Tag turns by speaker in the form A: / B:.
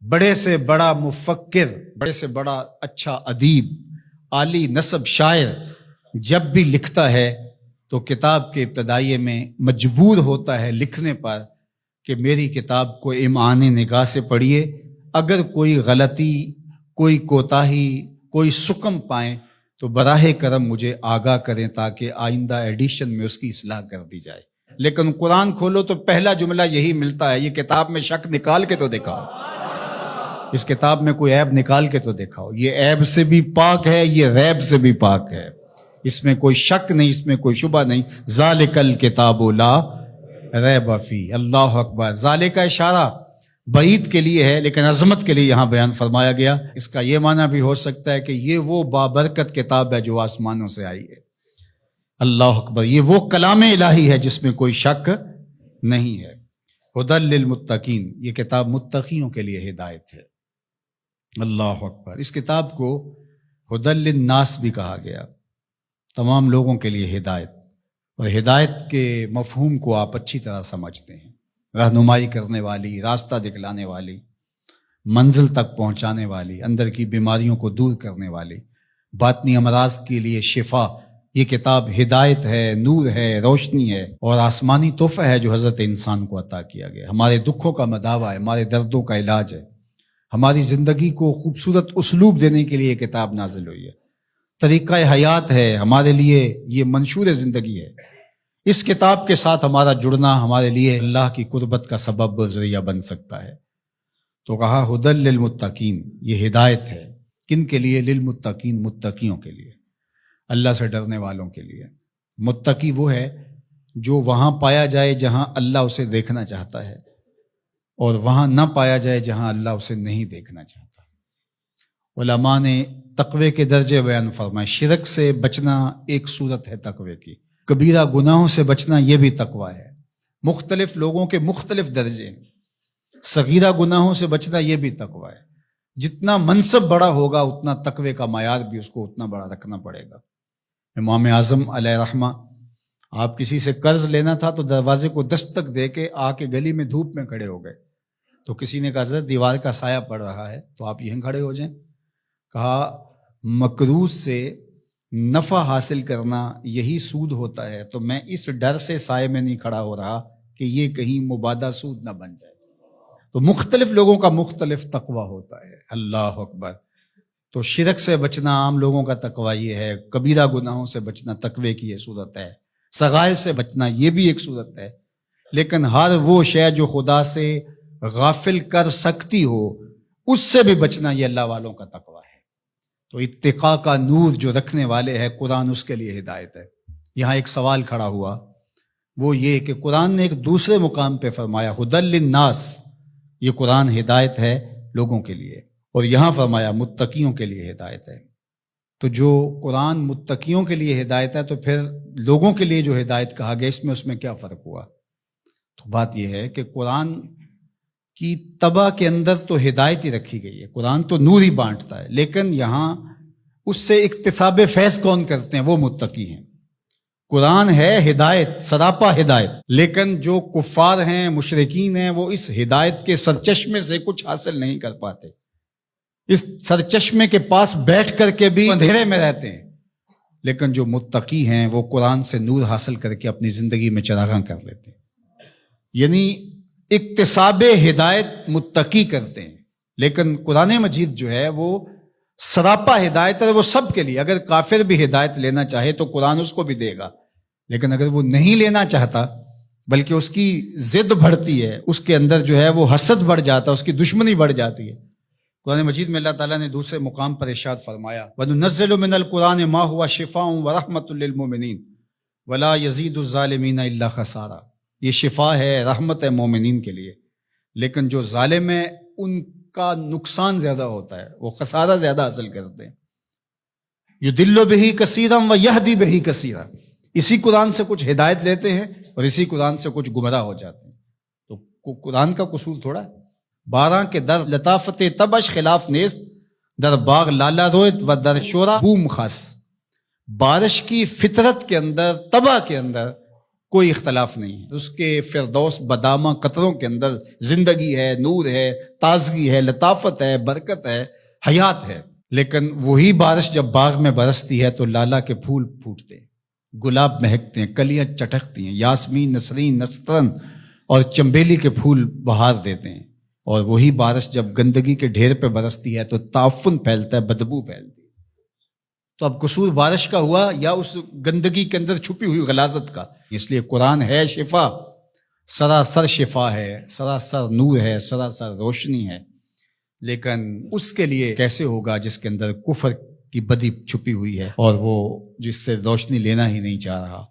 A: بڑے سے بڑا مفکر، بڑے سے بڑا اچھا ادیب، عالی نسب شاعر جب بھی لکھتا ہے تو کتاب کے ابتدائیے میں مجبور ہوتا ہے لکھنے پر کہ میری کتاب کو امعان نگاہ سے پڑھیے، اگر کوئی غلطی، کوئی کوتاہی، کوئی سکم پائیں تو براہ کرم مجھے آگاہ کریں تاکہ آئندہ ایڈیشن میں اس کی اصلاح کر دی جائے۔ لیکن قرآن کھولو تو پہلا جملہ یہی ملتا ہے، یہ کتاب میں شک نکال کے تو دکھاؤ، اس کتاب میں کوئی عیب نکال کے تو دکھاؤ، یہ عیب سے بھی پاک ہے، یہ ریب سے بھی پاک ہے، اس میں کوئی شک نہیں، اس میں کوئی شبہ نہیں۔ ذالک الکتاب لا ریب فیہ۔ اللہ اکبر۔ ذالک کا اشارہ بعید کے لیے ہے لیکن عظمت کے لیے یہاں بیان فرمایا گیا۔ اس کا یہ معنی بھی ہو سکتا ہے کہ یہ وہ بابرکت کتاب ہے جو آسمانوں سے آئی ہے۔ اللہ اکبر۔ یہ وہ کلام الہی ہے جس میں کوئی شک نہیں ہے۔ ھدی للمتقین، یہ کتاب متقیوں کے لیے ہدایت ہے۔ اللہ اکبر۔ اس کتاب کو ھدی للناس بھی کہا گیا، تمام لوگوں کے لیے ہدایت، اور ہدایت کے مفہوم کو آپ اچھی طرح سمجھتے ہیں، رہنمائی کرنے والی، راستہ دکھلانے والی، منزل تک پہنچانے والی، اندر کی بیماریوں کو دور کرنے والی، باطنی امراض کے لیے شفا۔ یہ کتاب ہدایت ہے، نور ہے، روشنی ہے، اور آسمانی تحفہ ہے جو حضرت انسان کو عطا کیا گیا۔ ہمارے دکھوں کا مداوع ہے، ہمارے دردوں کا علاج ہے، ہماری زندگی کو خوبصورت اسلوب دینے کے لیے یہ کتاب نازل ہوئی ہے، طریقہ حیات ہے، ہمارے لیے یہ منشور زندگی ہے۔ اس کتاب کے ساتھ ہمارا جڑنا ہمارے لیے اللہ کی قربت کا سبب و ذریعہ بن سکتا ہے۔ تو کہا ھدی للمتقین، یہ ہدایت ہے کن کے لیے؟ للمتقین، متقیوں کے لیے، اللہ سے ڈرنے والوں کے لیے۔ متقی وہ ہے جو وہاں پایا جائے جہاں اللہ اسے دیکھنا چاہتا ہے، اور وہاں نہ پایا جائے جہاں اللہ اسے نہیں دیکھنا چاہتا۔ علماء نے تقوی کے درجے بیان فرمائے۔ شرک سے بچنا ایک صورت ہے تقوی کی، کبیرہ گناہوں سے بچنا یہ بھی تقوی ہے۔ مختلف لوگوں کے مختلف درجے ہیں، صغیرہ گناہوں سے بچنا یہ بھی تقوی ہے۔ جتنا منصب بڑا ہوگا اتنا تقوی کا معیار بھی اس کو اتنا بڑا رکھنا پڑے گا۔ امام اعظم علیہ رحمہ، آپ کسی سے قرض لینا تھا تو دروازے کو دستک دے کے آ کے گلی میں دھوپ میں کھڑے ہو گئے، تو کسی نے کہا حضرت دیوار کا سایہ پڑ رہا ہے تو آپ یہیں کھڑے ہو جائیں۔ کہا مکروہ سے نفع حاصل کرنا یہی سود ہوتا ہے، تو میں اس ڈر سے سائے میں نہیں کھڑا ہو رہا کہ یہ کہیں مبادا سود نہ بن جائے۔ تو مختلف لوگوں کا مختلف تقوی ہوتا ہے۔ اللہ اکبر۔ تو شرک سے بچنا عام لوگوں کا تقوی یہ ہے، کبیرہ گناہوں سے بچنا تقوی کی یہ صورت ہے، صغائر سے بچنا یہ بھی ایک صورت ہے۔ لیکن ہر وہ شے جو خدا سے غافل کر سکتی ہو اس سے بھی بچنا یہ اللہ والوں کا تقوی ہے۔ تو اتقاء کا نور جو رکھنے والے ہیں قرآن، اس کے لیے ہدایت ہے۔ یہاں ایک سوال کھڑا ہوا، وہ یہ کہ قرآن نے ایک دوسرے مقام پہ فرمایا ھدی للناس، یہ قرآن ہدایت ہے لوگوں کے لیے، اور یہاں فرمایا متقیوں کے لیے ہدایت ہے۔ تو جو قرآن متقیوں کے لیے ہدایت ہے تو پھر لوگوں کے لیے جو ہدایت کہا گیا اس میں کیا فرق ہوا؟ تو بات یہ ہے کہ قرآن کی طبع کے اندر تو ہدایت ہی رکھی گئی ہے، قرآن تو نور ہی بانٹتا ہے، لیکن یہاں اس سے اکتساب فیض کون کرتے ہیں؟ وہ متقی ہیں۔ قرآن ہے ہدایت، سراپا ہدایت، لیکن جو کفار ہیں، مشرکین ہیں، وہ اس ہدایت کے سرچشمے سے کچھ حاصل نہیں کر پاتے، اس سرچشمے کے پاس بیٹھ کر کے بھی اندھیرے میں رہتے ہیں۔ لیکن جو متقی ہیں وہ قرآن سے نور حاصل کر کے اپنی زندگی میں چراغاں کر لیتے ہیں، یعنی اکتساب ہدایت متقی کرتے ہیں۔ لیکن قرآن مجید جو ہے وہ سراپا ہدایت ہے، وہ سب کے لیے۔ اگر کافر بھی ہدایت لینا چاہے تو قرآن اس کو بھی دے گا، لیکن اگر وہ نہیں لینا چاہتا بلکہ اس کی ضد بڑھتی ہے، اس کے اندر جو ہے وہ حسد بڑھ جاتا ہے، اس کی دشمنی بڑھ جاتی ہے۔ قرآن مجید میں اللہ تعالیٰ نے دوسرے مقام پر ارشاد فرمایا وَنُنَزِّلُ مِنَ الْقُرْآنِ مَا هُوَ شِفَاءٌ وَرَحْمَةٌ لِّلْمُؤْمِنِينَ وَلَا يَزِيدُ الظَّالِمِينَ إِلَّا خَسَارًا۔ یہ شفا ہے، رحمت ہے مومنین کے لیے، لیکن جو ظالم ہے ان کا نقصان زیادہ ہوتا ہے، وہ خسارہ زیادہ حاصل کرتے ہیں۔ یُضِلُّ بِهِ كَثِيرًا وَيَهْدِي بِهِ كَثِيرًا۔ اسی قرآن سے کچھ ہدایت لیتے ہیں اور اسی قرآن سے کچھ گمراہ ہو جاتے ہیں۔ تو قرآن کا قصور تھوڑا ہے۔ 12 کے در لطافت تبش خلاف نیست، در باغ لالا رویت و در شورا بوم خاص۔ بارش کی فطرت کے اندر، طبع کے اندر کوئی اختلاف نہیں ہے، اس کے فردوس بدامہ قطروں کے اندر زندگی ہے، نور ہے، تازگی ہے، لطافت ہے، برکت ہے، حیات ہے۔ لیکن وہی بارش جب باغ میں برستی ہے تو لالا کے پھول پھوٹتے ہیں، گلاب مہکتے ہیں، کلیاں چٹکتی ہیں، یاسمین، نسرین، نسترن اور چنبیلی کے پھول بہار دیتے ہیں۔ اور وہی بارش جب گندگی کے ڈھیر پہ برستی ہے تو تعفن پھیلتا ہے، بدبو پھیلتی ہے۔ تو اب قصور بارش کا ہوا یا اس گندگی کے اندر چھپی ہوئی غلاظت کا؟ اس لیے قرآن ہے شفا، سراسر شفا ہے، سراسر نور ہے، سراسر روشنی ہے۔ لیکن اس کے لیے کیسے ہوگا جس کے اندر کفر کی بدی چھپی ہوئی ہے اور وہ جس سے روشنی لینا ہی نہیں چاہ رہا۔